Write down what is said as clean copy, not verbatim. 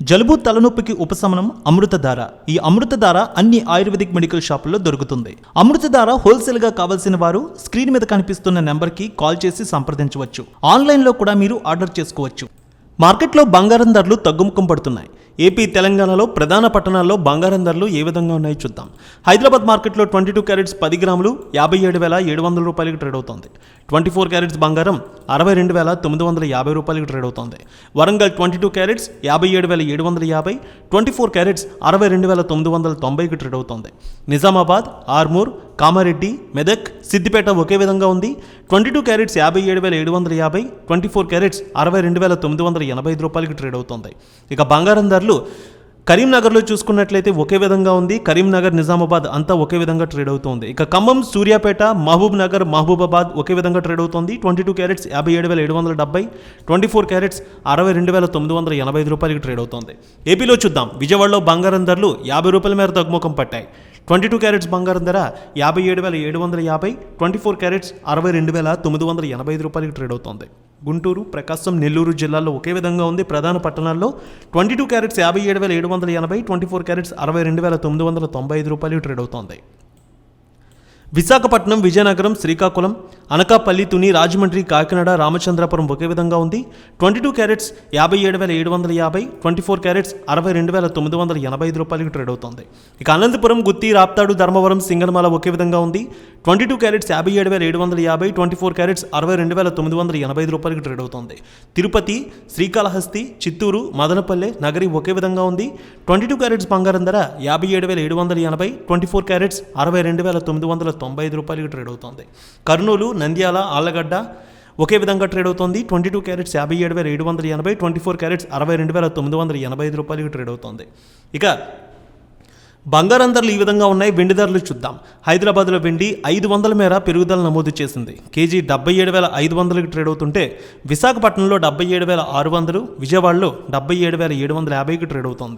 జలుబు తలనొప్పికి ఉపశమనం అమృతధార. ఈ అమృతధార అన్ని ఆయుర్వేదిక్ మెడికల్ షాపుల్లో దొరుకుతుంది. అమృతధార హోల్సేల్ గా కావాల్సిన వారు స్క్రీన్ మీద కనిపిస్తున్న నెంబర్కి కాల్ చేసి సంప్రదించవచ్చు. ఆన్లైన్లో కూడా మీరు ఆర్డర్ చేసుకోవచ్చు. మార్కెట్లో బంగారం ధరలు తగ్గుముఖం పడుతున్నాయి. ఏపీ, తెలంగాణలో ప్రధాన పట్టణాల్లో బంగారం ధరలు ఏ విధంగా ఉన్నాయో చూద్దాం. హైదరాబాద్ మార్కెట్లో 22 క్యారెట్స్ 10 గ్రాములు 57,700 రూపాయలకి ట్రేడ్ అవుతోంది. 24 క్యారెట్స్ బంగారం 62,950 రూపాయలకి ట్రేడ్ అవుతోంది. వరంగల్ 22 క్యారెట్స్ 57,750, 24 క్యారెట్స్ 62,990కి ట్రేడ్ అవుతోంది. నిజామాబాద్, ఆర్మూర్, కామారెడ్డి, మెదక్, సిద్దిపేట ఒకే విధంగా ఉంది. 22 క్యారెట్స్ 57,750, 24 క్యారెట్స్ 62,985 రూపాయలకి ట్రేడ్ అవుతుంది. ఇక బంగారం ధరలు కరీంనగర్లో చూసుకున్నట్లయితే ఒకే విధంగా ఉంది. కరీంనగర్, నిజామాబాద్ అంతా ఒకే విధంగా ట్రేడ్ అవుతుంది. ఇక ఖమ్మం, సూర్యాపేట, మహబూబ్ నగర్, మహబూబాబాద్ ఒకే విధంగా ట్రేడ్ అవుతుంది. 22 క్యారెట్స్ 57,770, 24 క్యారెట్స్ 62,985 రూపాయలకి ట్రేడ్ అవుతుంది. ఏపీలో చూద్దాం. విజయవాడలో బంగారం ధరలు 50 రూపాయల మేర తగ్గుముఖం పట్టాయి. 22 క్యారెట్స్ బంగారం ధర 57,750, 24 క్యారెట్స్ 62,985 రూపాయలకి ట్రేడ్ అవుతుంది. గుంటూరు, ప్రకాశం, నెల్లూరు జిల్లాల్లో ఒకే విధంగా ఉంది. ప్రధాన పట్టణాల్లో 22 క్యారెట్స్ 57,780, 24 క్యారెట్స్ 62,995 రూపాయలకి ట్రేడ్ అవుతోంది. విశాఖపట్నం, విజయనగరం, శ్రీకాకుళం, అనకాపల్లి, తుని, రాజమండ్రి, కాకినాడ, రామచంద్రపురం ఒకే విధంగా ఉంది. 22 క్యారెట్స్ 57,750, 24 క్యారెట్స్ 62,985 రూపాయలకి ట్రేడ్ అవుతుంది. ఇక అనంతపురం, గుత్తి, రాప్తాడు, ధర్మవరం, సింగనమాల ఒకే విధంగా ఉంది. 22 క్యారెట్స్ 57,750, 24 క్యారెట్స్ 62,985 రూపాయలకి ట్రేడ్ అవుతుంది. తిరుపతి, శ్రీకాళహస్తి, చిత్తూరు, మదనపల్లె, నగరి ఒకే విధంగా ఉంది. 22 క్యారెట్స్ బంగారం ధర 57,780, 24 క్యారెట్స్ 62,995 రూపాయలకి ట్రేడ్ అవుతుంది. కర్నూలు, నంద్యాల, ఆళ్లగడ్డ ఒకే విధంగా ట్రేడ్ అవుతుంది. 22 క్యారెట్స్ 57,780, 24 క్యారెట్స్ 62,985 రూపాయలకి ట్రేడ్ అవుతుంది. ఇక బంగారం ధరలు ఈ విధంగా ఉన్నాయి. వెండి ధరలు చూద్దాం. హైదరాబాద్లో వెండి 500 మేర పెరుగుదల నమోదు చేసింది. కేజీ 77,500కి ట్రేడ్ అవుతుంటే విశాఖపట్నంలో 77,600, విజయవాడలో 77,750కి ట్రేడ్ అవుతుంది.